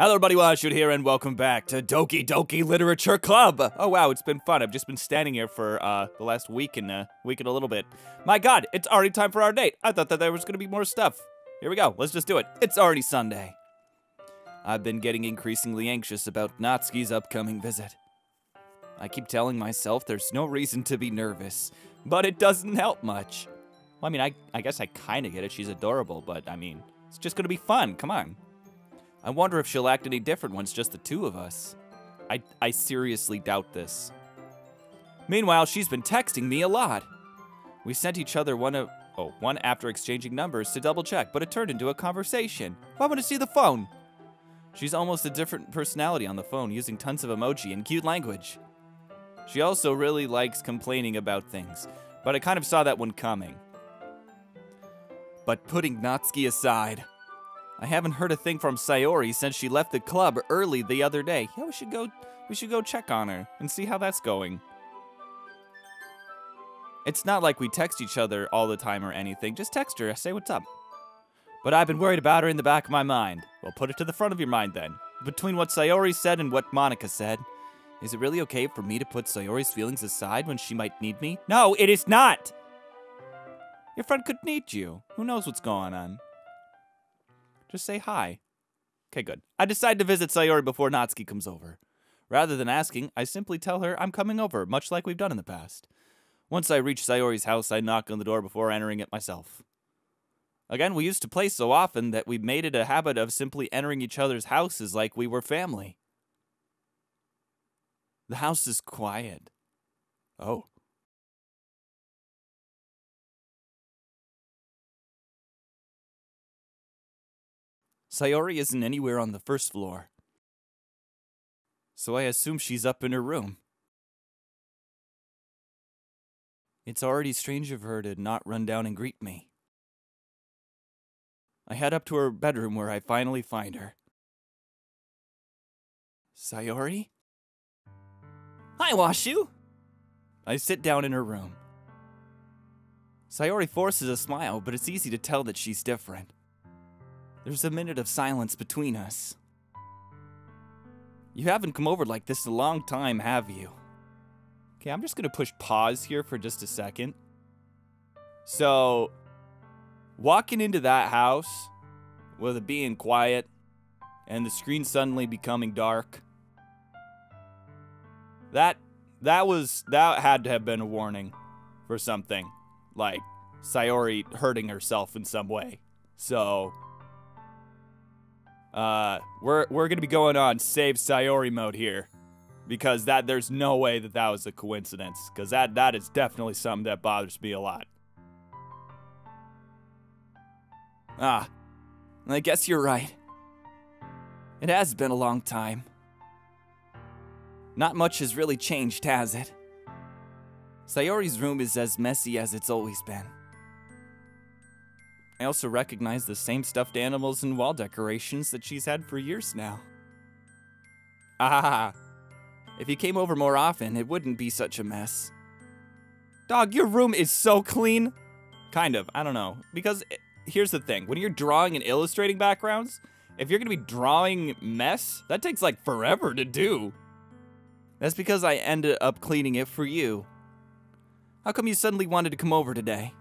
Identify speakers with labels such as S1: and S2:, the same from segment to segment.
S1: Hello everybody, Washu here, and welcome back to Doki Doki Literature Club! Oh wow, it's been fun. I've just been standing here for the last week and a little bit. My god, it's already time for our date! I thought that there was gonna be more stuff. Here we go, let's just do it. It's already Sunday. I've been getting increasingly anxious about Natsuki's upcoming visit. I keep telling myself there's no reason to be nervous, but it doesn't help much. Well, I mean, I guess I kinda get it, she's adorable, but I mean, it's just gonna be fun, come on. I wonder if she'll act any different when it's just the two of us. I seriously doubt this. Meanwhile, she's been texting me a lot. We sent each other one after exchanging numbers to double check, but it turned into a conversation. I want to see the phone. She's almost a different personality on the phone, using tons of emoji and cute language. She also really likes complaining about things, but I kind of saw that one coming. But putting Natsuki aside, I haven't heard a thing from Sayori since she left the club early the other day. Yeah, we should go check on her and see how that's going. It's not like we text each other all the time or anything. Just text her, say what's up. But I've been worried about her in the back of my mind. Well, put it to the front of your mind then. Between what Sayori said and what Monica said, is it really okay for me to put Sayori's feelings aside when she might need me? No, it is not! Your friend could need you. Who knows what's going on? Just say hi. Okay, good. I decide to visit Sayori before Natsuki comes over. Rather than asking, I simply tell her I'm coming over, much like we've done in the past. Once I reach Sayori's house, I knock on the door before entering it myself. Again, we used to play so often that we made it a habit of simply entering each other's houses like we were family. The house is quiet. Oh. Sayori isn't anywhere on the first floor, so I assume she's up in her room. It's already strange of her to not run down and greet me. I head up to her bedroom where I finally find her. Sayori? Hi, Washu! I sit down in her room. Sayori forces a smile, but it's easy to tell that she's different. There's a minute of silence between us. You haven't come over like this in a long time, have you? Okay, I'm just gonna push pause here for just a second. So, walking into that house, with it being quiet, and the screen suddenly becoming dark, that had to have been a warning for something, like Sayori hurting herself in some way. So, we're gonna be going on save Sayori mode here, because there's no way that was a coincidence, because that is definitely something that bothers me a lot. I guess you're right. It has been a long time. Not much has really changed, has it? Sayori's room is as messy as it's always been. I also recognize the same stuffed animals and wall decorations that she's had for years now. Ah, if you came over more often, it wouldn't be such a mess. Dog, your room is so clean. Kind of, I don't know. Because here's the thing, when you're drawing and illustrating backgrounds, if you're gonna be drawing mess, that takes like forever to do. That's because I ended up cleaning it for you. How come you suddenly wanted to come over today?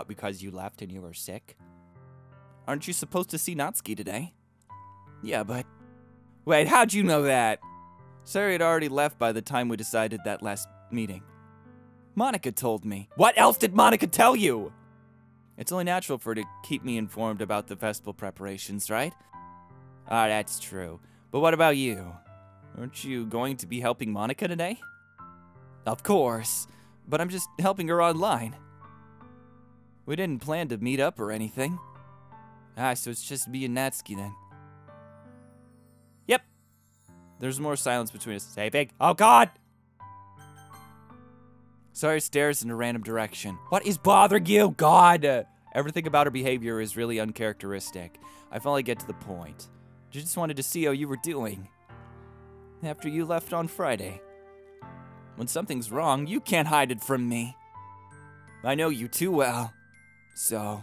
S1: Because you left and you were sick? Aren't you supposed to see Natsuki today? Yeah, but... Wait, how'd you know that? Sayori had already left by the time we decided that last meeting. Monica told me. What else did Monica tell you? It's only natural for her to keep me informed about the festival preparations, right? That's true. But what about you? Aren't you going to be helping Monica today? Of course, but I'm just helping her online. We didn't plan to meet up or anything. So it's just me and Natsuki then. Yep. There's more silence between us. Saving. Oh god! Sayori stares in a random direction. What is bothering you? God! Everything about her behavior is really uncharacteristic. I finally get to the point. I just wanted to see how you were doing. After you left on Friday. When something's wrong, you can't hide it from me. I know you too well. So...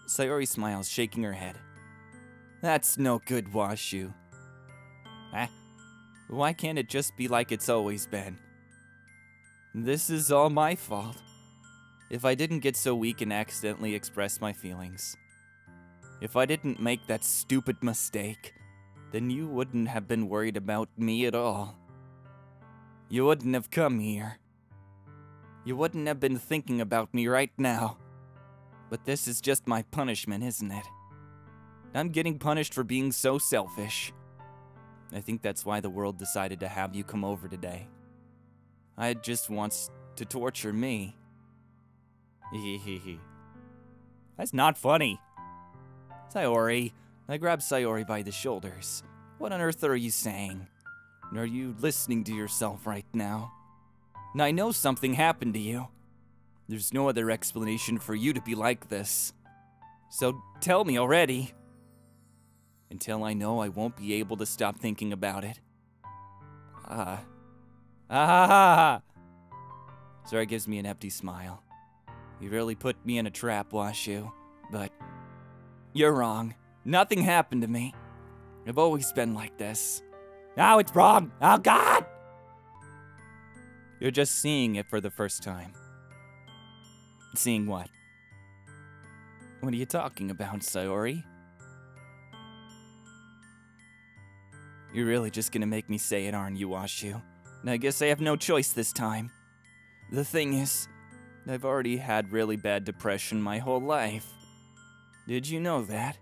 S1: Sayori smiles, shaking her head. That's no good, Washu. Why can't it just be like it's always been? This is all my fault. If I didn't get so weak and accidentally express my feelings. If I didn't make that stupid mistake, then you wouldn't have been worried about me at all. You wouldn't have come here. You wouldn't have been thinking about me right now. But this is just my punishment, isn't it? I'm getting punished for being so selfish. I think that's why the world decided to have you come over today. It just wants to torture me. That's not funny. Sayori. I grabbed Sayori by the shoulders. What on earth are you saying? Are you listening to yourself right now? Now I know something happened to you. There's no other explanation for you to be like this. So tell me already. Until I know, I won't be able to stop thinking about it. Sayori gives me an empty smile. You really put me in a trap, Washu. But you're wrong. Nothing happened to me. I've always been like this. Now it's wrong. Oh, God! You're just seeing it for the first time. Seeing what? What are you talking about, Sayori? You're really just gonna make me say it, aren't you, Washu? I guess I have no choice this time. The thing is, I've already had really bad depression my whole life. Did you know that?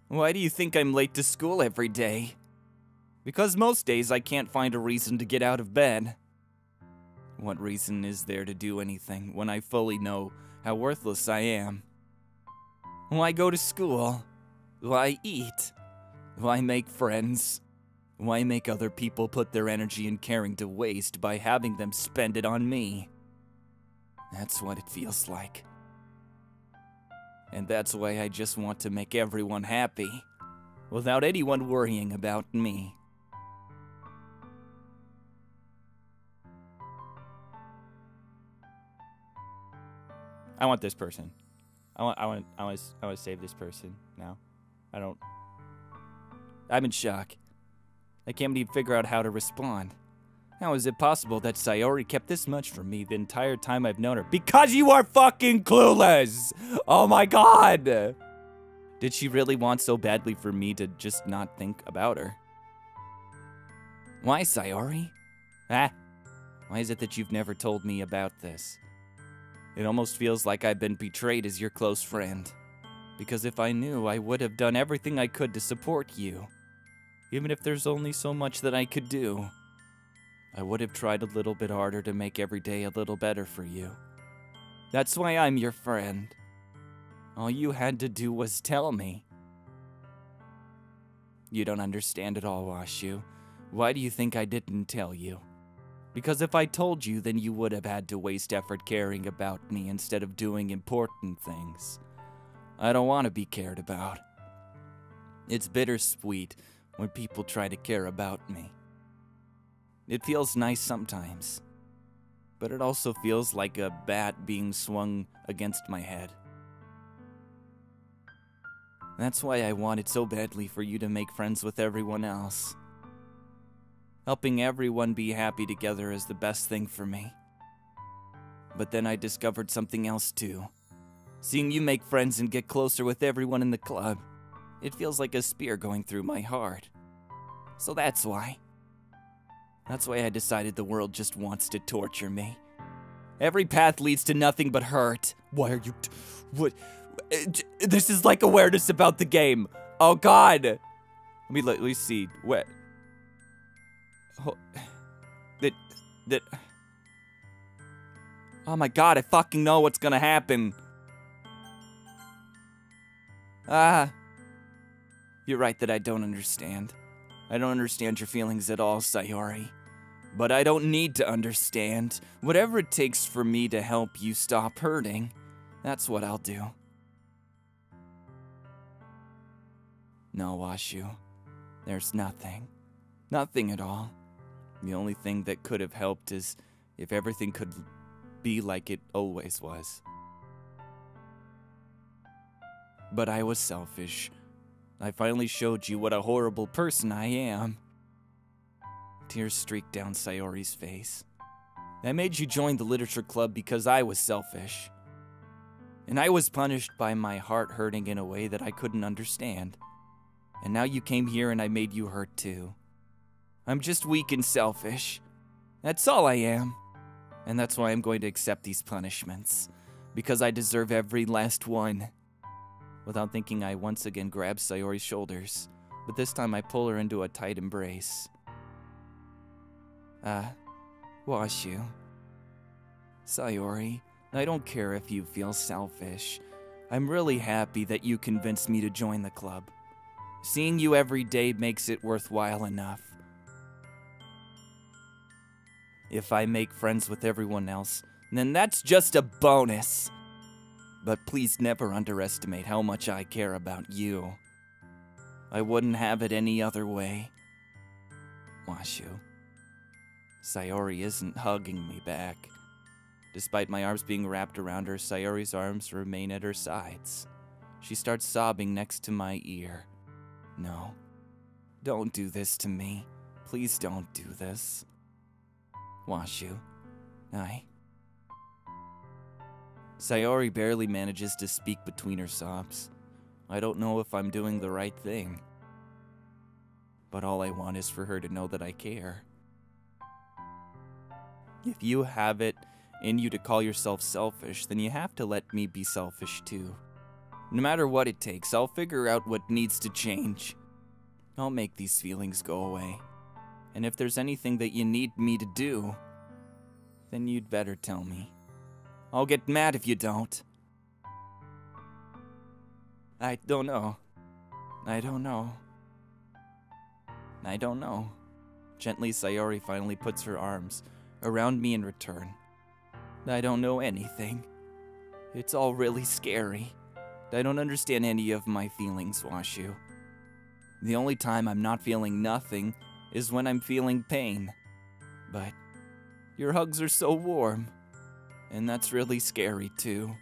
S1: Why do you think I'm late to school every day? Because most days I can't find a reason to get out of bed. What reason is there to do anything when I fully know how worthless I am? Why go to school? Why eat? Why make friends? Why make other people put their energy and caring to waste by having them spend it on me? That's what it feels like. And that's why I just want to make everyone happy, without anyone worrying about me. I want this person. I want to save this person now. I'm in shock. I can't even figure out how to respond. How is it possible that Sayori kept this much from me the entire time I've known her? Because you are fucking clueless! Oh my god! Did she really want so badly for me to just not think about her? Why, Sayori? Why is it that you've never told me about this? It almost feels like I've been betrayed as your close friend. Because if I knew, I would have done everything I could to support you. Even if there's only so much that I could do. I would have tried a little bit harder to make every day a little better for you. That's why I'm your friend. All you had to do was tell me. You don't understand at all, Washu. Why do you think I didn't tell you? Because if I told you, then you would have had to waste effort caring about me instead of doing important things. I don't want to be cared about. It's bittersweet when people try to care about me. It feels nice sometimes, but it also feels like a bat being swung against my head. That's why I wanted so badly for you to make friends with everyone else. Helping everyone be happy together is the best thing for me. But then I discovered something else too. Seeing you make friends and get closer with everyone in the club, it feels like a spear going through my heart. So that's why. That's why I decided the world just wants to torture me. Every path leads to nothing but hurt. Why are you... What? This is like awareness about the game. Oh god. Let me see. What? Oh, oh my god, I fucking know what's gonna happen. You're right that I don't understand. I don't understand your feelings at all, Sayori. But I don't need to understand. Whatever it takes for me to help you stop hurting, that's what I'll do. No, Washu. There's nothing. Nothing at all. The only thing that could have helped is if everything could be like it always was. But I was selfish. I finally showed you what a horrible person I am. Tears streaked down Sayori's face. I made you join the literature club because I was selfish. And I was punished by my heart hurting in a way that I couldn't understand. And now you came here and I made you hurt too. I'm just weak and selfish. That's all I am. And that's why I'm going to accept these punishments. Because I deserve every last one. Without thinking, I once again grab Sayori's shoulders. But this time I pull her into a tight embrace. Washu. Sayori, I don't care if you feel selfish. I'm really happy that you convinced me to join the club. Seeing you every day makes it worthwhile enough. If I make friends with everyone else, then that's just a bonus. But please never underestimate how much I care about you. I wouldn't have it any other way. Washu. Sayori isn't hugging me back. Despite my arms being wrapped around her, Sayori's arms remain at her sides. She starts sobbing next to my ear. No. Don't do this to me. Please don't do this. Washu. Sayori barely manages to speak between her sobs. I don't know if I'm doing the right thing. But all I want is for her to know that I care. If you have it in you to call yourself selfish, then you have to let me be selfish too. No matter what it takes, I'll figure out what needs to change. I'll make these feelings go away. And if there's anything that you need me to do, then you'd better tell me. I'll get mad if you don't. I don't know. Gently, Sayori finally puts her arms around me in return. I don't know anything. It's all really scary. I don't understand any of my feelings, Washu. The only time I'm not feeling nothing is when I'm feeling pain. But your hugs are so warm, and that's really scary too.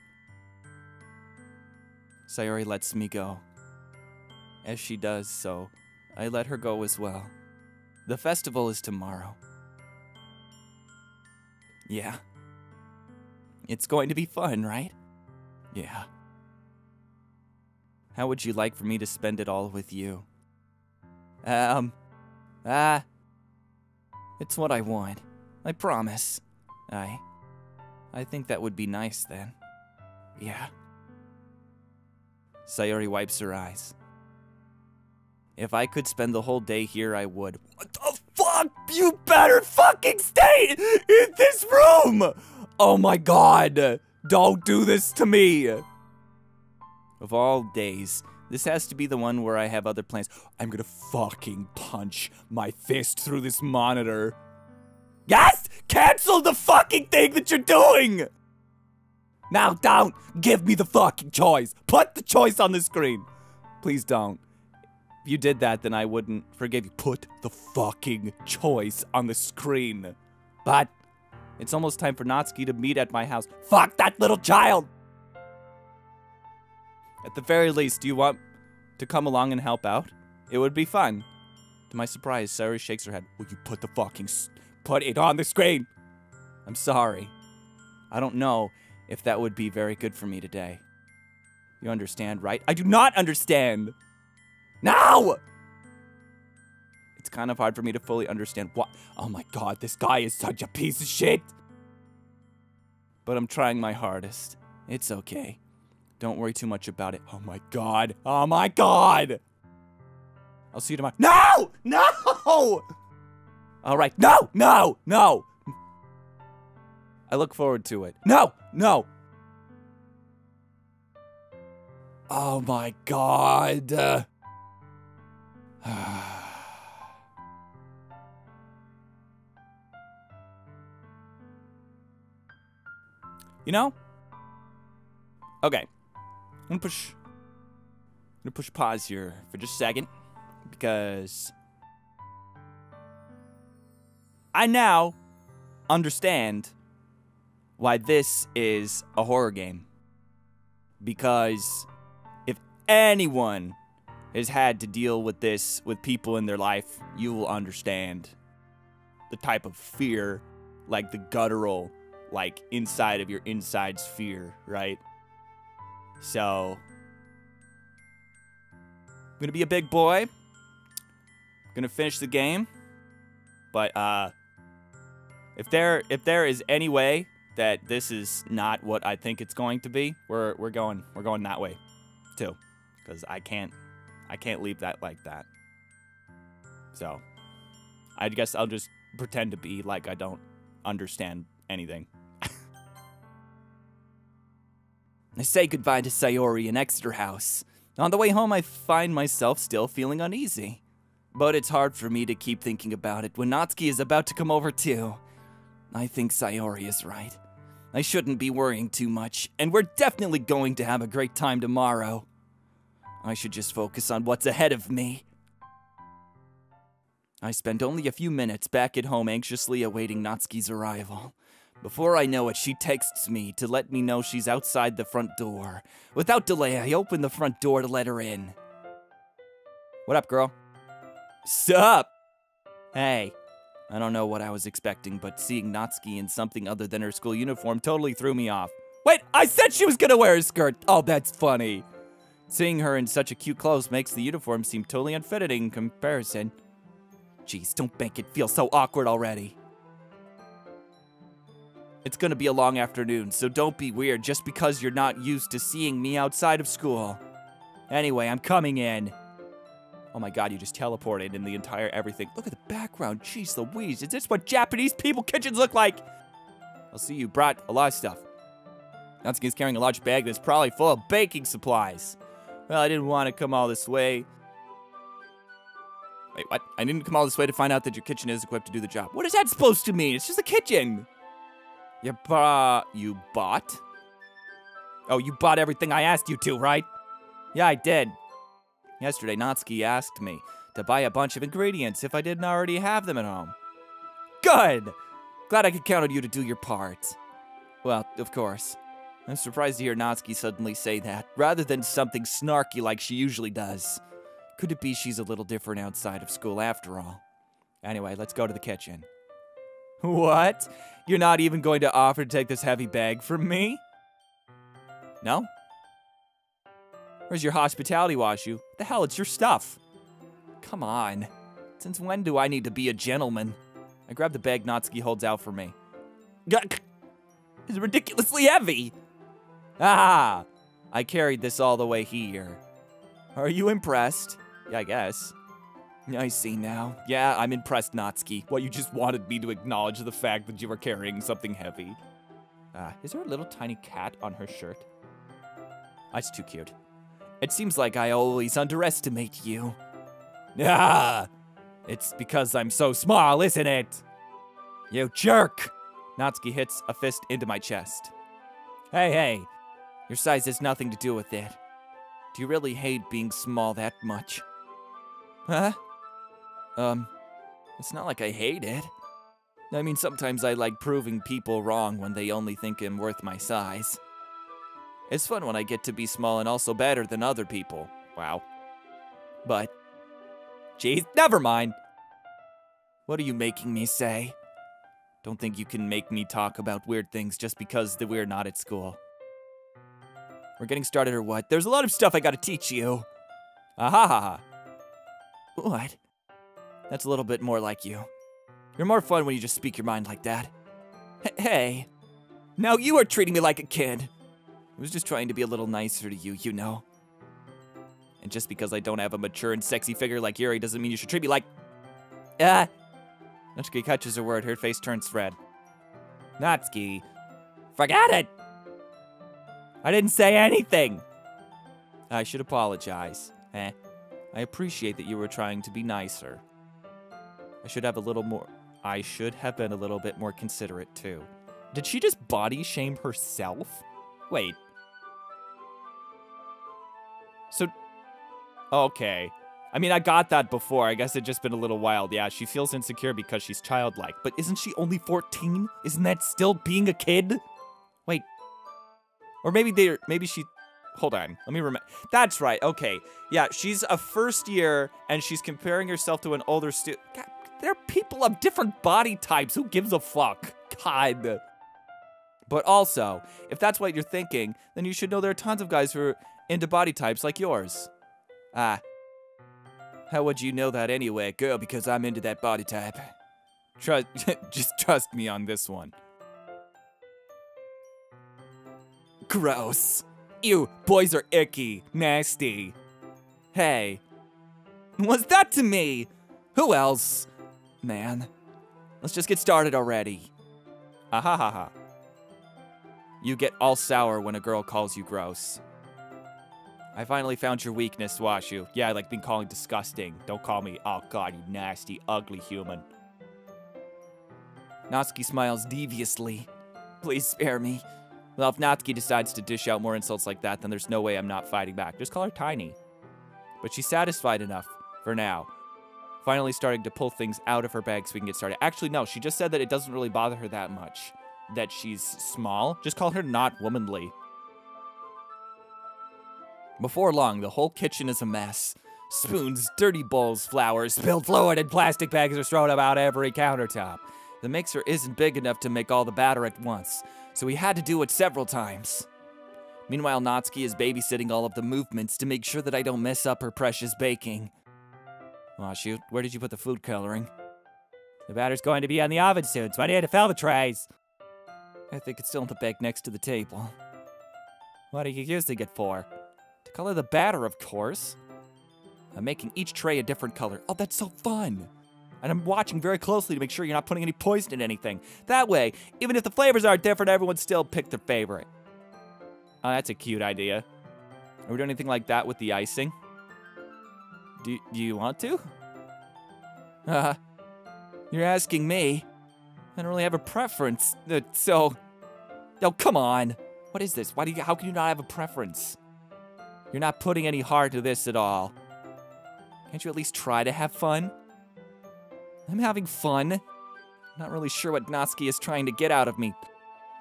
S1: Sayori lets me go. As she does so, I let her go as well. The festival is tomorrow. Yeah. It's going to be fun, right? Yeah. How would you like for me to spend it all with you? It's what I want. I promise. I think that would be nice then. Yeah. Sayori wipes her eyes. If I could spend the whole day here, I would. What the fuck? You better fucking stay in this room! Oh my god. Don't do this to me. Of all days, this has to be the one where I have other plans. I'm gonna fucking punch my fist through this monitor. Yes! Cancel the fucking thing that you're doing! Now don't give me the fucking choice. Put the choice on the screen. Please don't. If you did that, then I wouldn't forgive you. Put the fucking choice on the screen. But it's almost time for Natsuki to meet at my house. Fuck that little child! At the very least, do you want to come along and help out? It would be fun. To my surprise, Sayori shakes her head. Will you put it on the screen? I'm sorry. I don't know if that would be very good for me today. You understand, right? I do not understand! No! It's kind of hard for me to fully understand what. Oh my god, this guy is such a piece of shit! But I'm trying my hardest. It's okay. Don't worry too much about it. Oh my god. Oh my god! I'll see you tomorrow. No! No! Alright. No! No! No! I look forward to it. No! No! Oh my god. You know? Okay. I'm gonna push pause here for just a second, because I now understand why this is a horror game. Because if anyone has had to deal with this with people in their life, you will understand the type of fear, like the guttural, like inside of your insides fear, right? So, I'm gonna be a big boy. Gonna finish the game. But if there is any way that this is not what I think it's going to be, we're going that way too, because I can't leave that like that. So I guess I'll just pretend to be like I don't understand anything. I say goodbye to Sayori in Exeter House. On the way home, I find myself still feeling uneasy. But it's hard for me to keep thinking about it when Natsuki is about to come over too. I think Sayori is right. I shouldn't be worrying too much, and we're definitely going to have a great time tomorrow. I should just focus on what's ahead of me. I spend only a few minutes back at home anxiously awaiting Natsuki's arrival. Before I know it, she texts me to let me know she's outside the front door. Without delay, I open the front door to let her in. What up, girl? Sup? Hey. I don't know what I was expecting, but seeing Natsuki in something other than her school uniform totally threw me off. Wait, I said she was gonna wear a skirt! Oh, that's funny. Seeing her in such a cute clothes makes the uniform seem totally unfitting in comparison. Jeez, don't make it feel so awkward already. It's gonna be a long afternoon, so don't be weird just because you're not used to seeing me outside of school. Anyway, I'm coming in. Oh my god, you just teleported in the entire everything. Look at the background, jeez Louise. Is this what Japanese people kitchens look like? I'll see you brought a lot of stuff. Natsuki's carrying a large bag that's probably full of baking supplies. Well, I didn't want to come all this way. Wait, what? I didn't come all this way to find out that your kitchen is equipped to do the job. What is that supposed to mean? It's just a kitchen. You bought? Oh, you bought everything I asked you to, right? Yeah, I did. Yesterday, Natsuki asked me to buy a bunch of ingredients if I didn't already have them at home. Good! Glad I could count on you to do your part. Well, of course. I'm surprised to hear Natsuki suddenly say that, rather than something snarky like she usually does. Could it be she's a little different outside of school after all? Anyway, let's go to the kitchen. What? You're not even going to offer to take this heavy bag from me? No? Where's your hospitality, Washu? The hell, it's your stuff. Come on. Since when do I need to be a gentleman? I grab the bag Natsuki holds out for me. It's ridiculously heavy. Ah, I carried this all the way here. Are you impressed? Yeah, I guess. I see now. Yeah, I'm impressed, Natsuki. Well, you just wanted me to acknowledge the fact that you were carrying something heavy. Is there a little tiny cat on her shirt? That's too cute. It seems like I always underestimate you. Ah! It's because I'm so small, isn't it? You jerk! Natsuki hits a fist into my chest. Hey, your size has nothing to do with it. Do you really hate being small that much? Huh? It's not like I hate it. I mean, sometimes I like proving people wrong when they only think I'm worth my size. It's fun when I get to be small and also better than other people. Wow. But, geez, never mind. What are you making me say? Don't think you can make me talk about weird things just because we're not at school. We're getting started or what? There's a lot of stuff I gotta teach you. Ahaha. What? That's a little bit more like you. You're more fun when you just speak your mind like that. Hey. Now you are treating me like a kid. I was just trying to be a little nicer to you, you know. And just because I don't have a mature and sexy figure like Yuri doesn't mean you should treat me like... Natsuki catches her word, her face turns red. Natsuki, forget it! I didn't say anything! I should apologize. I appreciate that you were trying to be nicer. I should have been a little bit more considerate, too. Did she just body shame herself? Wait. So, okay. I mean, I got that before. I guess it just been a little wild. Yeah, she feels insecure because she's childlike. But isn't she only 14? Isn't that still being a kid? Wait. Or maybe she hold on. Let me remember. That's right. Okay. Yeah, she's a first year, and she's comparing herself to an older student. There are people of different body types. Who gives a fuck? God. But also, if that's what you're thinking, then you should know there are tons of guys who are into body types like yours. Ah. How would you know that anyway, girl? Because I'm into that body type. Just trust me on this one. Gross. Ew, boys are icky, nasty. Hey. What's that to me? Who else? Man. Let's just get started already. Ahahaha. You get all sour when a girl calls you gross. I finally found your weakness, Washu. Yeah, I like being called disgusting. Don't call me, oh god, you nasty, ugly human. Natsuki smiles deviously. Please spare me. Well, if Natsuki decides to dish out more insults like that, then there's no way I'm not fighting back. Just call her tiny. But she's satisfied enough, for now. Finally starting to pull things out of her bag so we can get started. Actually, no, she just said that it doesn't really bother her that much. That she's small. Just call her not womanly. Before long, the whole kitchen is a mess. Spoons, dirty bowls, flowers, spilled fluid, and plastic bags are thrown about every countertop. The mixer isn't big enough to make all the batter at once, so we had to do it several times. Meanwhile, Natsuki is babysitting all of the movements to make sure that I don't mess up her precious baking. Aw, shoot, where did you put the food coloring? The batter's going to be on the oven soon, so I need to fill the trays. I think it's still in the bag next to the table. What are you using it for? To color the batter, of course. I'm making each tray a different color. Oh, that's so fun. And I'm watching very closely to make sure you're not putting any poison in anything. That way, even if the flavors are different, everyone still pick their favorite. Oh, that's a cute idea. Are we doing anything like that with the icing? Do you want to? You're asking me. I don't really have a preference, so... Oh, come on. What is this? How can you not have a preference? You're not putting any heart into this at all. Can't you at least try to have fun? I'm having fun. Not really sure what Natsuki is trying to get out of me.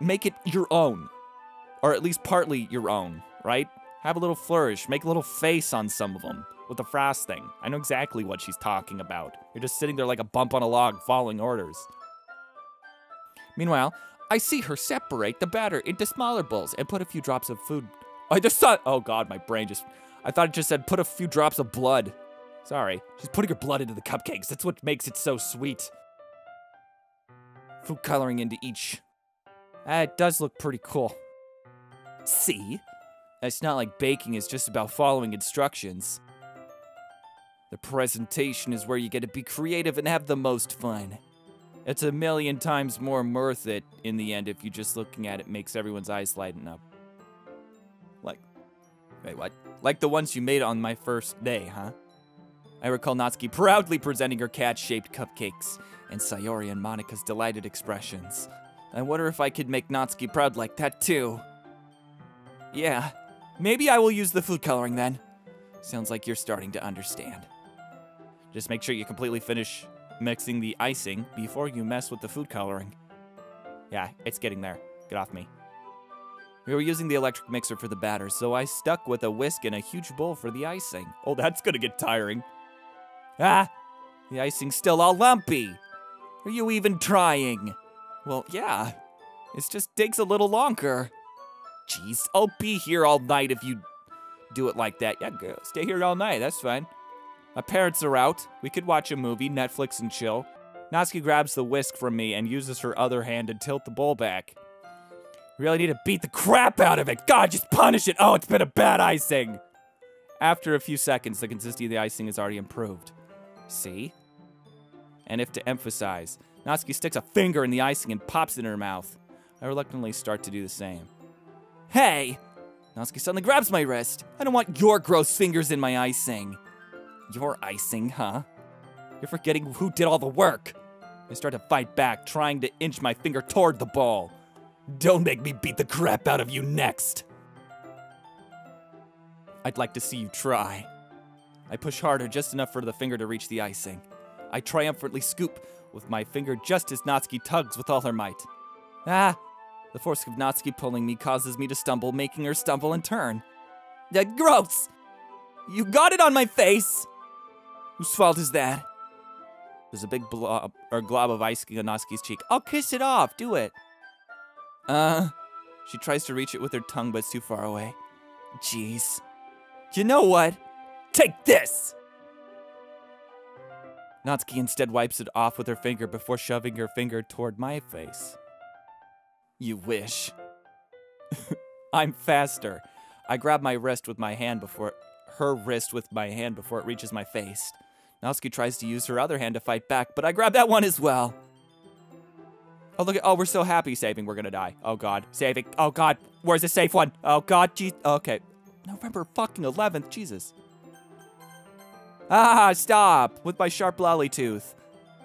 S1: Make it your own. Or at least partly your own, right? Have a little flourish. Make a little face on some of them with the frost thing. I know exactly what she's talking about. You're just sitting there like a bump on a log following orders. Meanwhile, I see her separate the batter into smaller bowls and put a few drops of food. I just thought, oh god, my brain I thought it just said put a few drops of blood. Sorry, she's putting her blood into the cupcakes. That's what makes it so sweet. Food coloring into each. It does look pretty cool. See? It's not like baking is just about following instructions. The presentation is where you get to be creative and have the most fun. It's a million times more worth it in the end if you just looking at it makes everyone's eyes lighten up. Wait, what? Like the ones you made on my first day, huh? I recall Natsuki proudly presenting her cat-shaped cupcakes, and Sayori and Monika's delighted expressions. I wonder if I could make Natsuki proud like that too. Yeah, maybe I will use the food coloring then. Sounds like you're starting to understand. Just make sure you completely finish mixing the icing before you mess with the food coloring. Yeah, it's getting there. Get off me. We were using the electric mixer for the batter, so I stuck with a whisk and a huge bowl for the icing. Oh, that's gonna get tiring. Ah! The icing's still all lumpy. Are you even trying? Well, yeah. It just takes a little longer. Jeez, I'll be here all night if you do it like that. Yeah, go. Stay here all night, that's fine. My parents are out. We could watch a movie, Netflix and chill. Natsuki grabs the whisk from me and uses her other hand to tilt the bowl back. Really need to beat the crap out of it. God, just punish it. Oh, it's been a bad icing. After a few seconds, the consistency of the icing is already improved. See? And if to emphasize, Natsuki sticks a finger in the icing and pops it in her mouth. I reluctantly start to do the same. Hey! Natsuki suddenly grabs my wrist. I don't want your gross fingers in my icing. Your icing, huh? You're forgetting who did all the work. I start to fight back, trying to inch my finger toward the ball. Don't make me beat the crap out of you next. I'd like to see you try. I push harder, just enough for the finger to reach the icing. I triumphantly scoop with my finger just as Natsuki tugs with all her might. Ah! The force of Natsuki pulling me causes me to stumble, making her stumble and turn. Gross! You got it on my face! Whose fault is that? There's a big glob of ice on Natsuki's cheek. I'll kiss it off. Do it. She tries to reach it with her tongue, but it's too far away. Jeez. You know what? Take this! Natsuki instead wipes it off with her finger before shoving her finger toward my face. You wish. I'm faster. I grab my wrist with my hand before it reaches my face. Natsuki tries to use her other hand to fight back, but I grab that one as well. Oh, look at, we're so happy saving, we're gonna die. Oh god, saving, oh god, where's the safe one? Oh god, geez, okay. November fucking 11th, Jesus. Ah, stop, with my sharp lolly tooth.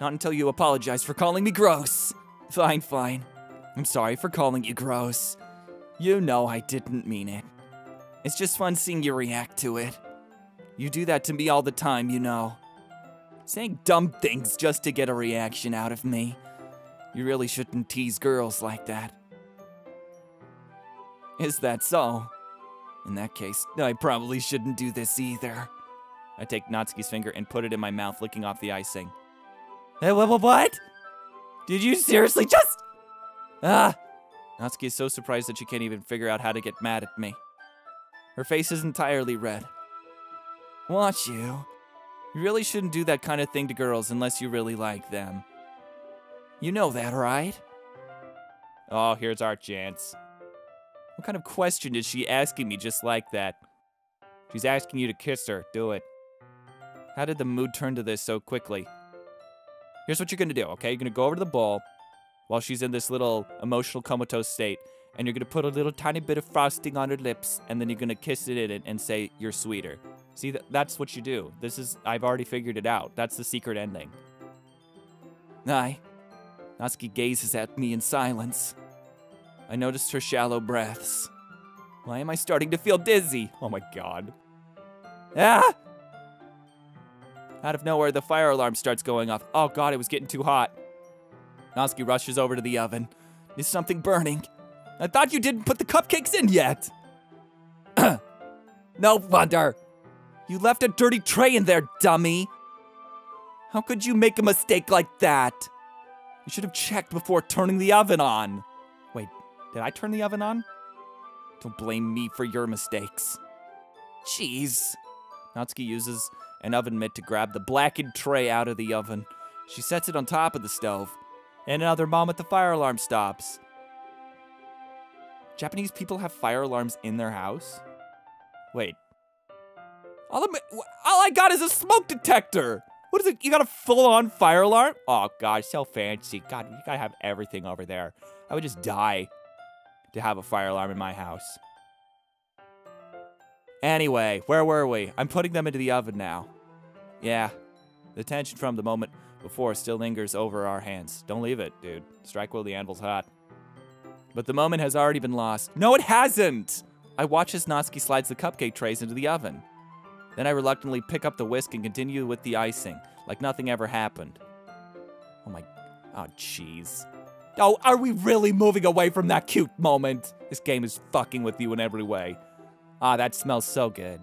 S1: Not until you apologize for calling me gross. Fine, fine. I'm sorry for calling you gross. You know I didn't mean it. It's just fun seeing you react to it. You do that to me all the time, you know. Saying dumb things just to get a reaction out of me. You really shouldn't tease girls like that. Is that so? In that case, I probably shouldn't do this either. I take Natsuki's finger and put it in my mouth, licking off the icing. Hey, what? Did you seriously just... Natsuki is so surprised that she can't even figure out how to get mad at me. Her face is entirely red. Washu, you really shouldn't do that kind of thing to girls unless you really like them. You know that, right? Oh, here's our chance. What kind of question is she asking me just like that? She's asking you to kiss her. Do it. How did the mood turn to this so quickly? Here's what you're gonna do, okay? You're gonna go over to the bowl while she's in this little emotional comatose state, and you're gonna put a little tiny bit of frosting on her lips, and then you're gonna kiss it in it and say, you're sweeter. See, that's what you do. I've already figured it out. That's the secret ending. Natsuki gazes at me in silence. I noticed her shallow breaths. Why am I starting to feel dizzy? Oh my god. Ah! Out of nowhere, the fire alarm starts going off. Oh god, it was getting too hot. Natsuki rushes over to the oven. Is something burning? I thought you didn't put the cupcakes in yet! No wonder! You left a dirty tray in there, dummy! How could you make a mistake like that? You should have checked before turning the oven on. Wait, did I turn the oven on? Don't blame me for your mistakes. Jeez. Natsuki uses an oven mitt to grab the blackened tray out of the oven. She sets it on top of the stove. In another moment, the fire alarm stops. Japanese people have fire alarms in their house? Wait. All I got is a smoke detector! What is it? You got a full-on fire alarm? Oh, God, so fancy. God, you gotta have everything over there. I would just die to have a fire alarm in my house. Anyway, where were we? I'm putting them into the oven now. Yeah, the tension from the moment before still lingers over our hands. Don't leave it, dude. Strike while the anvil's hot. But the moment has already been lost. No, it hasn't! I watch as Natsuki slides the cupcake trays into the oven. Then I reluctantly pick up the whisk and continue with the icing, like nothing ever happened. Oh, jeez. Oh, are we really moving away from that cute moment? This game is fucking with you in every way. Ah, that smells so good.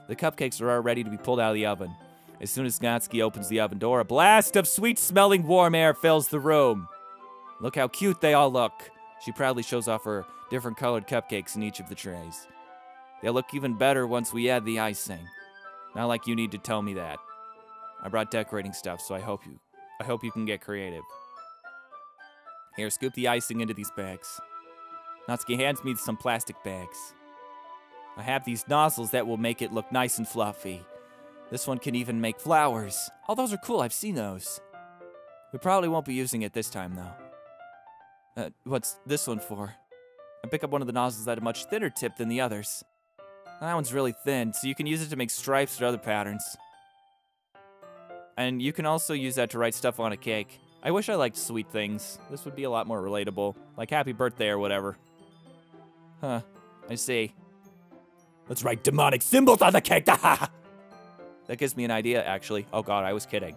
S1: The cupcakes are all ready to be pulled out of the oven. As soon as Natsuki opens the oven door, a blast of sweet-smelling warm air fills the room. Look how cute they all look. She proudly shows off her different colored cupcakes in each of the trays. They'll look even better once we add the icing. Not like you need to tell me that. I brought decorating stuff, so I hope you can get creative. Here, scoop the icing into these bags. Natsuki hands me some plastic bags. I have these nozzles that will make it look nice and fluffy. This one can even make flowers. Oh, those are cool, I've seen those. We probably won't be using it this time, though. What's this one for? I pick up one of the nozzles that had a much thinner tip than the others. That one's really thin, so you can use it to make stripes or other patterns. And you can also use that to write stuff on a cake. I wish I liked sweet things. This would be a lot more relatable, like happy birthday or whatever. Huh, I see. Let's write demonic symbols on the cake! That gives me an idea, actually. Oh god, I was kidding.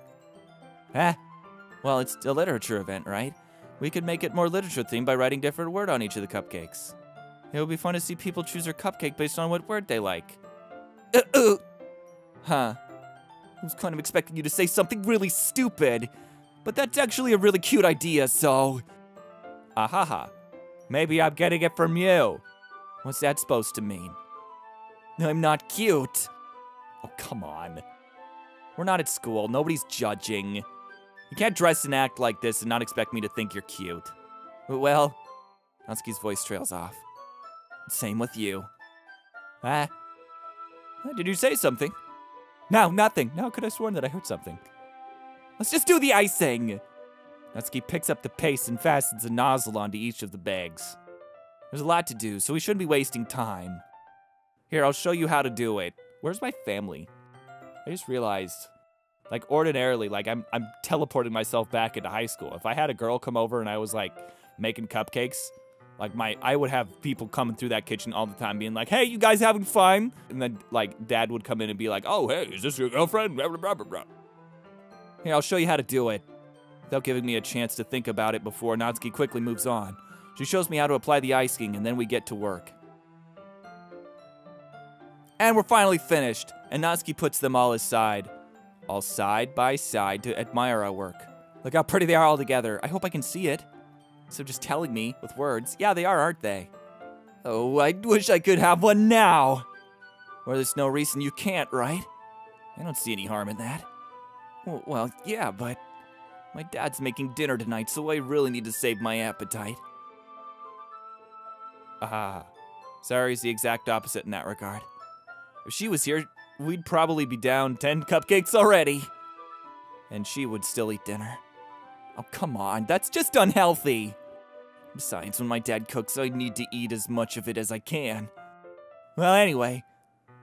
S1: Well, it's a literature event, right? We could make it more literature-themed by writing different word on each of the cupcakes. It would be fun to see people choose their cupcake based on what word they like. Huh. I was kind of expecting you to say something really stupid, but that's actually a really cute idea, so... Ahaha. Maybe I'm getting it from you. What's that supposed to mean? I'm not cute. Oh, come on. We're not at school. Nobody's judging. You can't dress and act like this and not expect me to think you're cute. Well, Natsuki's voice trails off. Same with you. Did you say something? No, nothing. Now could I have sworn that I heard something? Let's just do the icing. Natsuki picks up the paste and fastens a nozzle onto each of the bags. There's a lot to do, so we shouldn't be wasting time. Here, I'll show you how to do it. Where's my family? I just realized, like, ordinarily, like, I'm teleporting myself back into high school. If I had a girl come over and I was, like, making cupcakes, like, I would have people coming through that kitchen all the time being like, hey, you guys having fun? And then, like, Dad would come in and be like, oh, hey, is this your girlfriend? Blah, blah, blah, blah. Here, I'll show you how to do it. Without giving me a chance to think about it before, Natsuki quickly moves on. She shows me how to apply the icing, and then we get to work. And we're finally finished, and Natsuki puts them all aside. All side by side to admire our work. Look how pretty they are all together. I hope I can see it. So just telling me with words. Yeah, they are, aren't they? Oh, I wish I could have one now. Or there's no reason you can't, right? I don't see any harm in that. Well, yeah, but my dad's making dinner tonight, so I really need to save my appetite. Sayori's the exact opposite in that regard. If she was here, we'd probably be down 10 cupcakes already. And she would still eat dinner. Oh, come on, that's just unhealthy. Besides, when my dad cooks, I need to eat as much of it as I can. Well, anyway,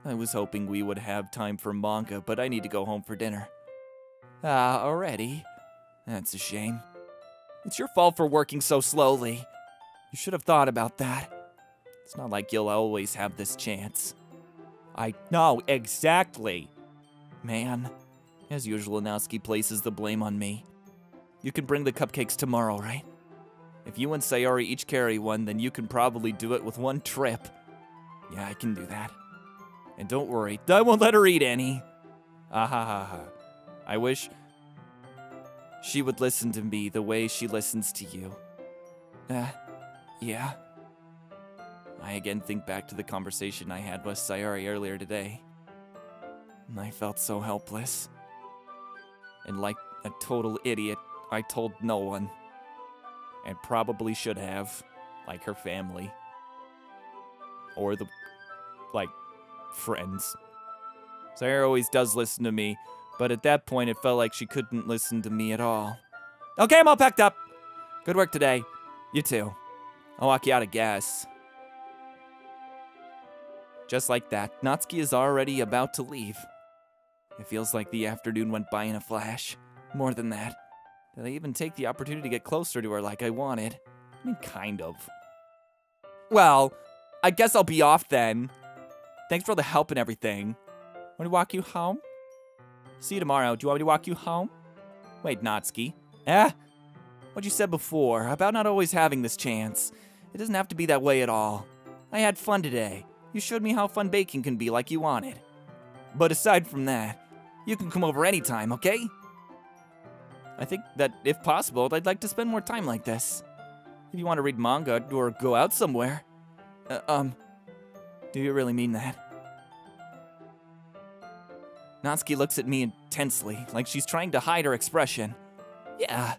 S1: I was hoping we would have time for manga, but I need to go home for dinner. Already? That's a shame. It's your fault for working so slowly. You should have thought about that. It's not like you'll always have this chance. I know, exactly. Man, as usual, Natsuki places the blame on me. You can bring the cupcakes tomorrow, right? If you and Sayori each carry one, then you can probably do it with one trip. Yeah, I can do that. And don't worry, I won't let her eat any. I wish she would listen to me the way she listens to you. Yeah. I again think back to the conversation I had with Sayori earlier today. And I felt so helpless. And like a total idiot, I told no one. And probably should have, like her family. Or the, like, friends. Sayori always does listen to me, but at that point it felt like she couldn't listen to me at all. Okay, I'm all packed up. Good work today. You too. I'll walk you out of gas. Just like that, Natsuki is already about to leave. It feels like the afternoon went by in a flash. More than that. Did I even take the opportunity to get closer to her like I wanted? I mean, kind of. Well, I guess I'll be off then. Thanks for all the help and everything. Want me to walk you home? See you tomorrow. Do you want me to walk you home? Wait, Natsuki. What you said before about not always having this chance. It doesn't have to be that way at all. I had fun today. You showed me how fun baking can be like you wanted. But aside from that, you can come over anytime, okay? I think that, if possible, I'd like to spend more time like this. If you want to read manga or go out somewhere. Do you really mean that? Natsuki looks at me intensely, like she's trying to hide her expression. Yeah.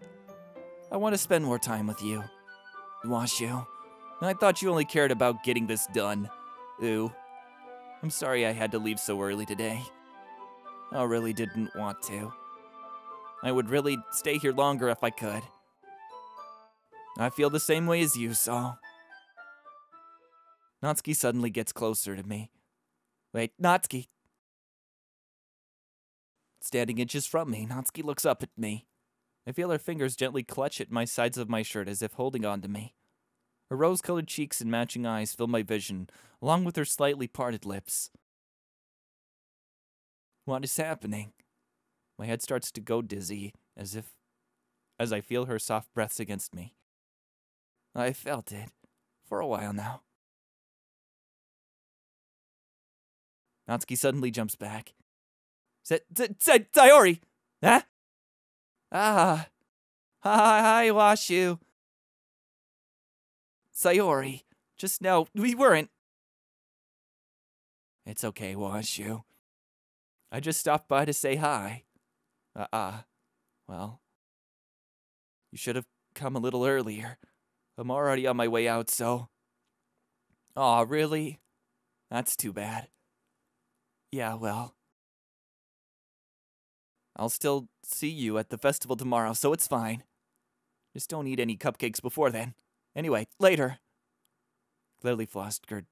S1: I want to spend more time with you. Washu. I thought you only cared about getting this done. Ooh. I'm sorry I had to leave so early today. I really didn't want to. I would really stay here longer if I could. I feel the same way as you, so... Natsuki suddenly gets closer to me. Wait, Natsuki. Standing inches from me, Natsuki looks up at me. I feel her fingers gently clutch at my sides of my shirt as if holding on to me. Her rose-colored cheeks and matching eyes fill my vision, along with her slightly parted lips. What is happening? My head starts to go dizzy, as I feel her soft breaths against me. I felt it, for a while now. Natsuki suddenly jumps back. Sayori! Huh? Ah. Hi, Washu. Sayori. Just no, we weren't. It's okay, Washu. I just stopped by to say hi. Well, you should have come a little earlier. I'm already on my way out, so... Aw, really? That's too bad. Yeah, well... I'll still see you at the festival tomorrow, so it's fine. Just don't eat any cupcakes before then. Anyway, later. Clearly flustered,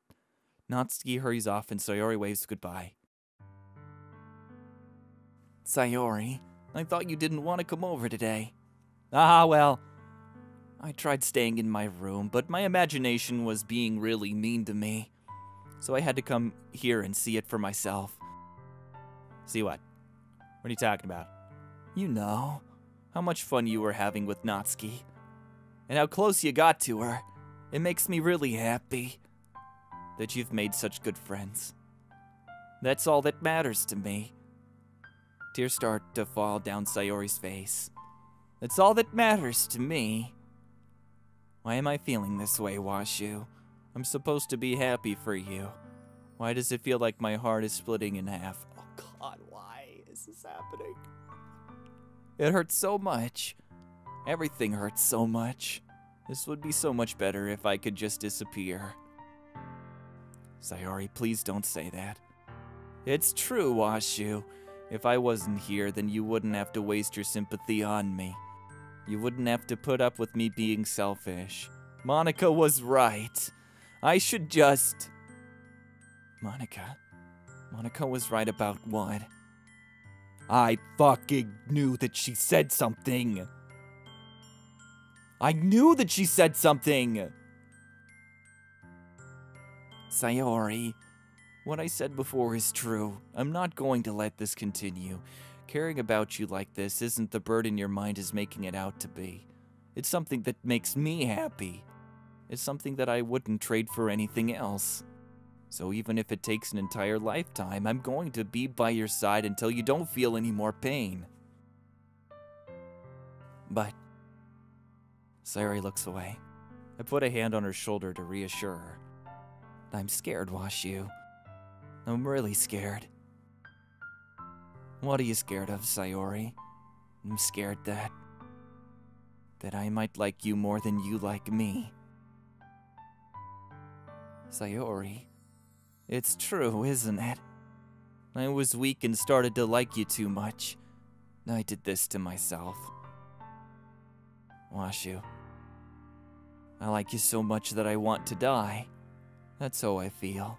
S1: Natsuki hurries off and Sayori waves goodbye. Sayori, I thought you didn't want to come over today. Ah, well... I tried staying in my room, but my imagination was being really mean to me. So I had to come here and see it for myself. See what? What are you talking about? You know, how much fun you were having with Natsuki. And how close you got to her. It makes me really happy that you've made such good friends. That's all that matters to me. Tears start to fall down Sayori's face. That's all that matters to me. Why am I feeling this way, Washu? I'm supposed to be happy for you. Why does it feel like my heart is splitting in half? Oh God, why is this happening? It hurts so much. Everything hurts so much. This would be so much better if I could just disappear. Sayori, please don't say that. It's true, Washu. If I wasn't here, then you wouldn't have to waste your sympathy on me. You wouldn't have to put up with me being selfish. Monica was right. I should just... Monica was right about what? I fucking knew that she said something. I knew that she said something! Sayori, what I said before is true. I'm not going to let this continue. Caring about you like this isn't the burden your mind is making it out to be. It's something that makes me happy. It's something that I wouldn't trade for anything else. So even if it takes an entire lifetime, I'm going to be by your side until you don't feel any more pain. But... Sayori looks away. I put a hand on her shoulder to reassure her. I'm scared, Washu. I'm really scared. What are you scared of, Sayori? I'm scared that I might like you more than you like me. Sayori, it's true, isn't it? I was weak and started to like you too much. I did this to myself. Washu, I like you so much that I want to die. That's how I feel.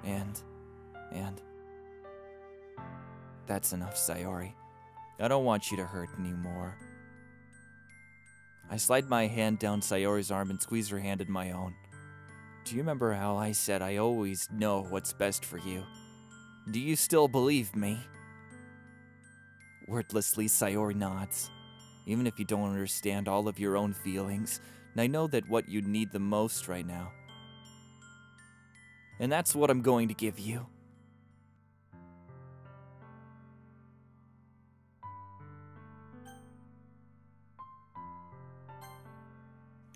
S1: And... That's enough, Sayori. I don't want you to hurt anymore. I slide my hand down Sayori's arm and squeeze her hand in my own. Do you remember how I said I always know what's best for you? Do you still believe me? Wordlessly, Sayori nods. Even if you don't understand all of your own feelings, and I know that what you need the most right now. And that's what I'm going to give you.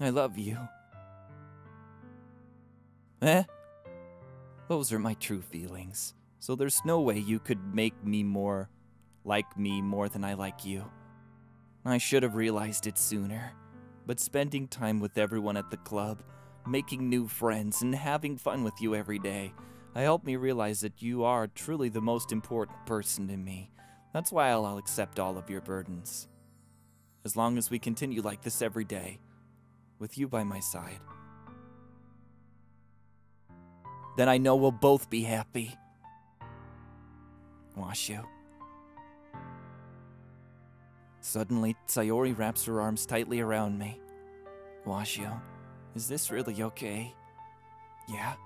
S1: I love you. Eh? Those are my true feelings. So there's no way you could make me like me more than I like you. I should have realized it sooner. But spending time with everyone at the club, making new friends, and having fun with you every day, helped me realize that you are truly the most important person to me. That's why I'll accept all of your burdens. As long as we continue like this every day, with you by my side. Then I know we'll both be happy. Washu. Suddenly, Sayori wraps her arms tightly around me. Washu, is this really okay? Yeah.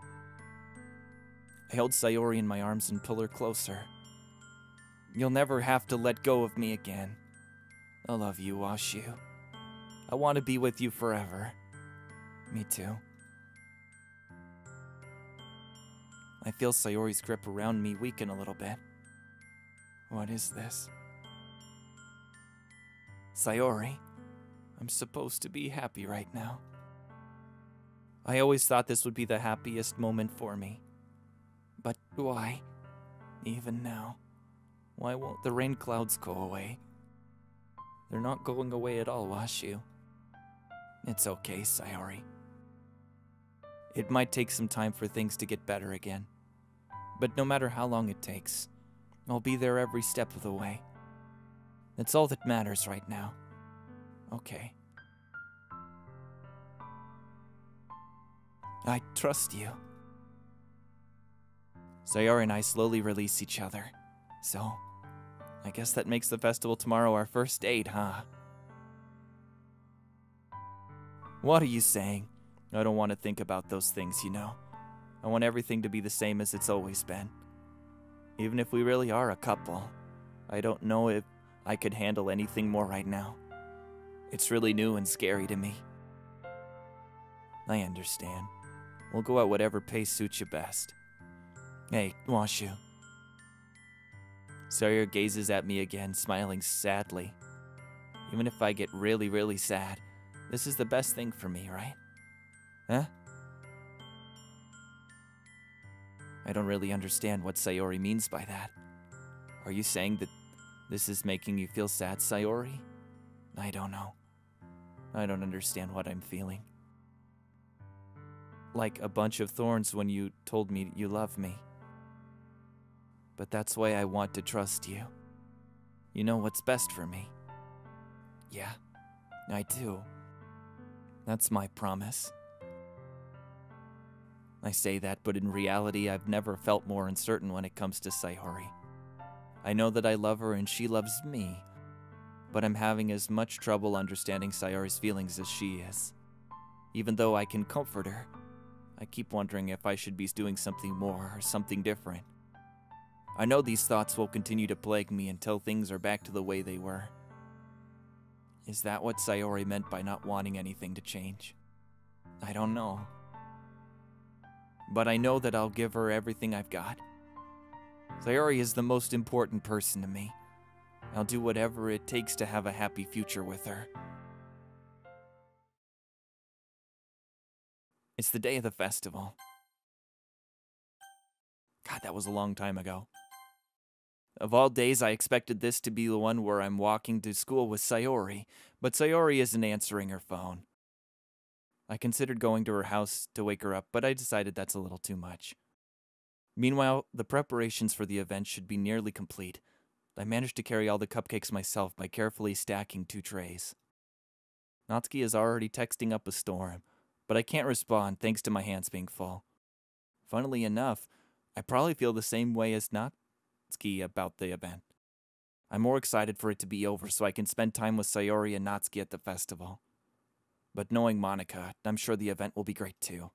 S1: I hold Sayori in my arms and pull her closer. You'll never have to let go of me again. I love you, Washu. I want to be with you forever. Me too. I feel Sayori's grip around me weaken a little bit. What is this? Sayori, I'm supposed to be happy right now. I always thought this would be the happiest moment for me. But why? Even now. Why won't the rain clouds go away? They're not going away at all, Washu. It's okay, Sayori. It might take some time for things to get better again. But no matter how long it takes, I'll be there every step of the way. That's all that matters right now. Okay. I trust you. Sayori and I slowly release each other. So, I guess that makes the festival tomorrow our first date, huh? What are you saying? I don't want to think about those things, you know. I want everything to be the same as it's always been. Even if we really are a couple, I don't know if I could handle anything more right now. It's really new and scary to me. I understand. We'll go at whatever pace suits you best. Hey, Washu. Sayori gazes at me again, smiling sadly. Even if I get really, really sad, this is the best thing for me, right? Huh? I don't really understand what Sayori means by that. Are you saying that this is making you feel sad, Sayori? I don't know. I don't understand what I'm feeling. Like a bunch of thorns when you told me you love me. But that's why I want to trust you. You know what's best for me. Yeah, I do. That's my promise. I say that, but in reality, I've never felt more uncertain when it comes to Sayori. I know that I love her and she loves me, but I'm having as much trouble understanding Sayori's feelings as she is. Even though I can comfort her, I keep wondering if I should be doing something more or something different. I know these thoughts will continue to plague me until things are back to the way they were. Is that what Sayori meant by not wanting anything to change? I don't know. But I know that I'll give her everything I've got. Sayori is the most important person to me. I'll do whatever it takes to have a happy future with her. It's the day of the festival. God, that was a long time ago. Of all days, I expected this to be the one where I'm walking to school with Sayori, but Sayori isn't answering her phone. I considered going to her house to wake her up, but I decided that's a little too much. Meanwhile, the preparations for the event should be nearly complete. I managed to carry all the cupcakes myself by carefully stacking 2 trays. Natsuki is already texting up a storm, but I can't respond thanks to my hands being full. Funnily enough, I probably feel the same way as Natsuki about the event. I'm more excited for it to be over so I can spend time with Sayori and Natsuki at the festival. But knowing Monica, I'm sure the event will be great too.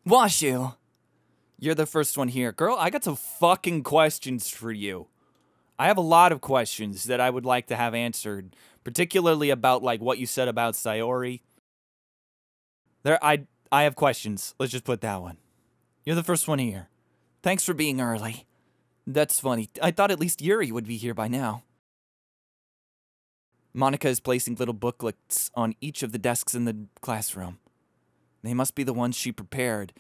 S1: Washu! You're the first one here. Girl, I got some fucking questions for you. I have a lot of questions that I would like to have answered, particularly about like what you said about Sayori. I have questions. Let's just put that one. You're the first one here. Thanks for being early. That's funny. I thought at least Yuri would be here by now. Monica is placing little booklets on each of the desks in the classroom. They must be the ones she prepared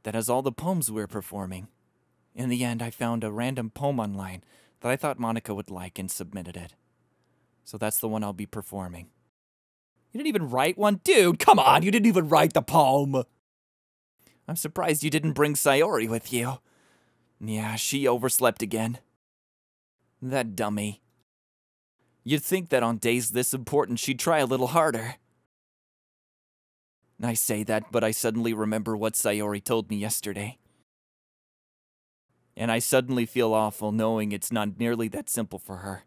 S1: that has all the poems we're performing. In the end, I found a random poem online that I thought Monica would like and submitted it. So that's the one I'll be performing. You didn't even write one? Dude, come on, you didn't even write the poem. I'm surprised you didn't bring Sayori with you. Yeah, she overslept again. That dummy. You'd think that on days this important she'd try a little harder. I say that, but I suddenly remember what Sayori told me yesterday. And I suddenly feel awful knowing it's not nearly that simple for her.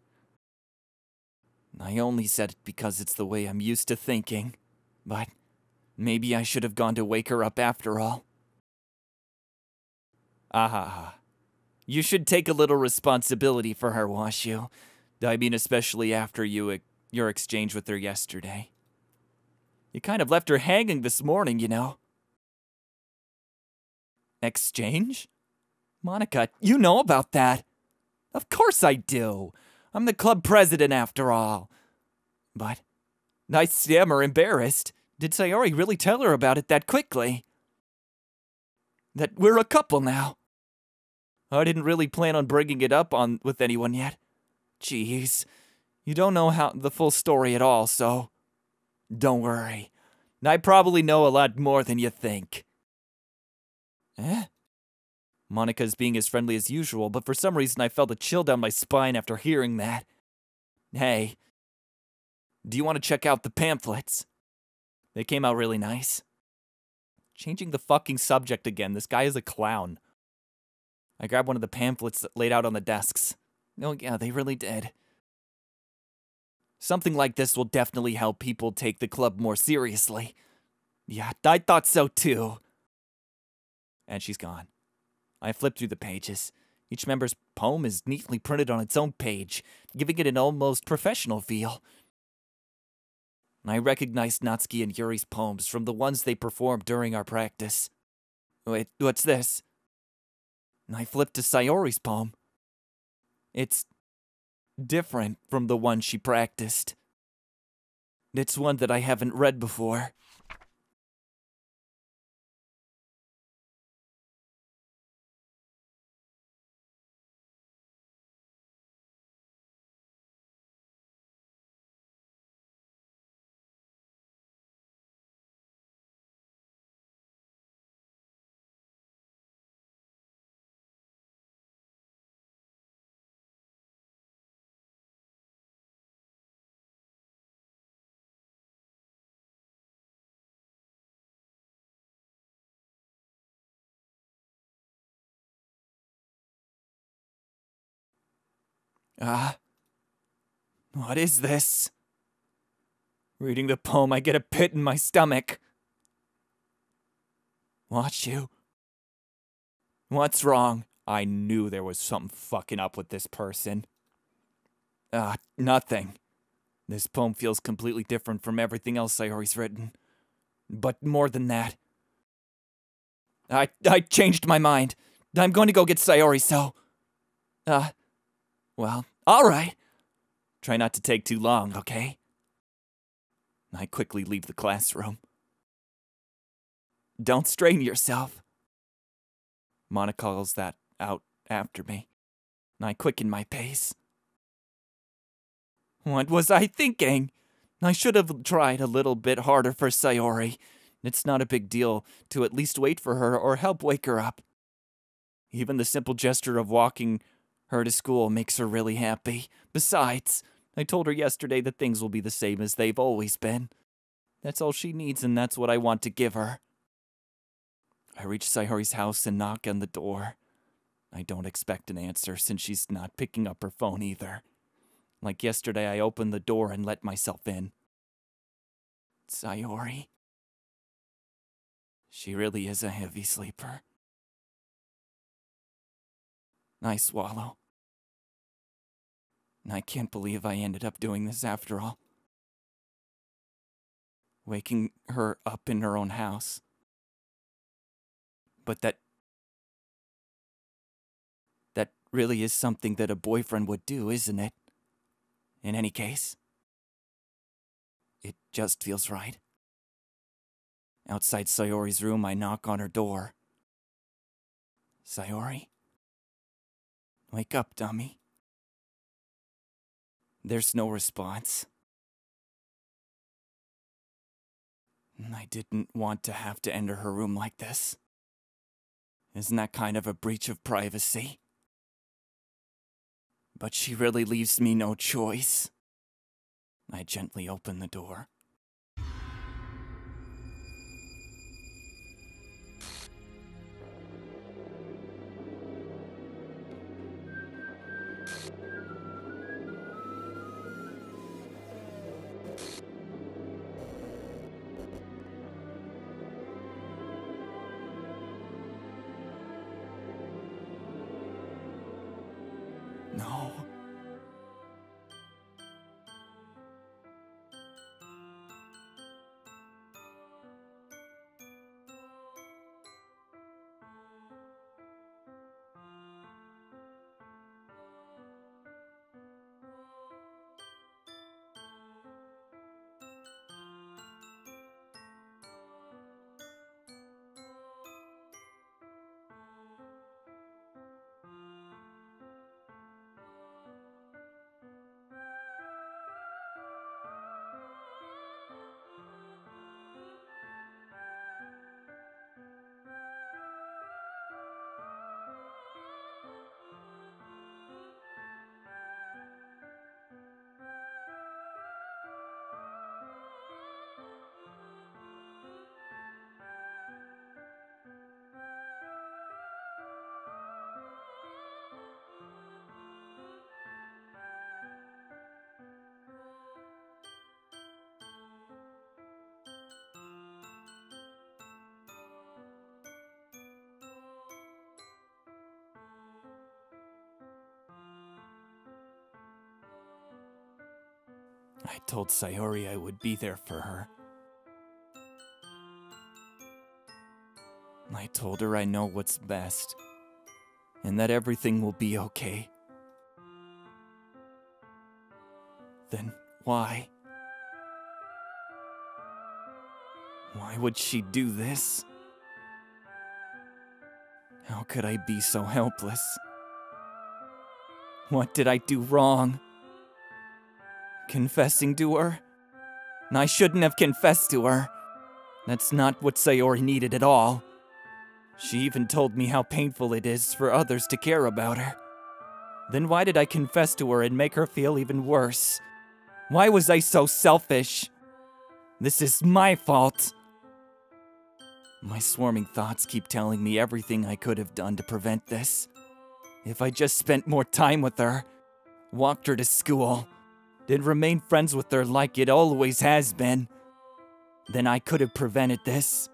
S1: I only said it because it's the way I'm used to thinking. But maybe I should have gone to wake her up after all. Ahaha. You should take a little responsibility for her, Washu. I mean, especially after your exchange with her yesterday. You kind of left her hanging this morning, you know. Exchange? Monica, you know about that. Of course I do. I'm the club president after all. But I stammer, embarrassed. Did Sayori really tell her about it that quickly? That we're a couple now. I didn't really plan on bringing it up with anyone yet. Jeez, you don't know the full story at all, so don't worry. I probably know a lot more than you think. Eh? Monica's being as friendly as usual, but for some reason I felt a chill down my spine after hearing that. Hey, do you want to check out the pamphlets? They came out really nice. Changing the fucking subject again, this guy is a clown. I grabbed one of the pamphlets laid out on the desks. Oh yeah, they really did. Something like this will definitely help people take the club more seriously. Yeah, I thought so too. And she's gone. I flipped through the pages. Each member's poem is neatly printed on its own page, giving it an almost professional feel. I recognized Natsuki and Yuri's poems from the ones they performed during our practice. Wait, what's this? I flipped to Sayori's poem. It's different from the one she practiced. It's one that I haven't read before. What is this? Reading the poem, I get a pit in my stomach. Washu. What's wrong? I knew there was something fucking up with this person. Nothing. This poem feels completely different from everything else Sayori's written. But more than that. I changed my mind. I'm going to go get Sayori, so... well, alright. Try not to take too long, okay? I quickly leave the classroom. Don't strain yourself. Monica calls that out after me. I quicken my pace. What was I thinking? I should have tried a little bit harder for Sayori. It's not a big deal to at least wait for her or help wake her up. Even the simple gesture of walking her to school makes her really happy. Besides, I told her yesterday that things will be the same as they've always been. That's all she needs, and that's what I want to give her. I reach Sayori's house and knock on the door. I don't expect an answer since she's not picking up her phone either. Like yesterday, I opened the door and let myself in. Sayori. She really is a heavy sleeper. I swallow. I can't believe I ended up doing this after all. Waking her up in her own house. But that really is something that a boyfriend would do, isn't it? In any case, it just feels right. Outside Sayori's room, I knock on her door. Sayori? Wake up, dummy. There's no response. I didn't want to have to enter her room like this. Isn't that kind of a breach of privacy? But she really leaves me no choice. I gently open the door. No. I told Sayori I would be there for her. I told her I know what's best, and that everything will be okay. Then why? Why would she do this? How could I be so helpless? What did I do wrong? Confessing to her? I shouldn't have confessed to her. That's not what Sayori needed at all. She even told me how painful it is for others to care about her. Then why did I confess to her and make her feel even worse? Why was I so selfish? This is my fault. My swarming thoughts keep telling me everything I could have done to prevent this. If I just spent more time with her, walked her to school, did remain friends with her like it always has been, then I could have prevented this.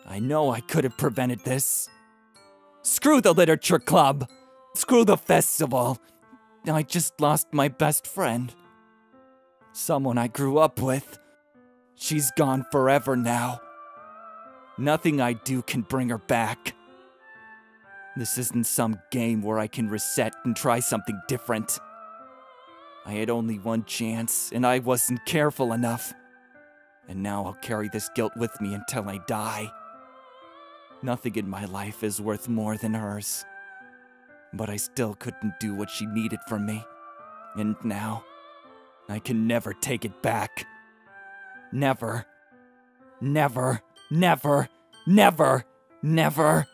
S1: I know I could have prevented this. Screw the literature club! Screw the festival! I just lost my best friend. Someone I grew up with. She's gone forever now. Nothing I do can bring her back. This isn't some game where I can reset and try something different. I had only one chance, and I wasn't careful enough. And now I'll carry this guilt with me until I die. Nothing in my life is worth more than hers. But I still couldn't do what she needed from me. And now, I can never take it back. Never. Never. Never. Never. Never.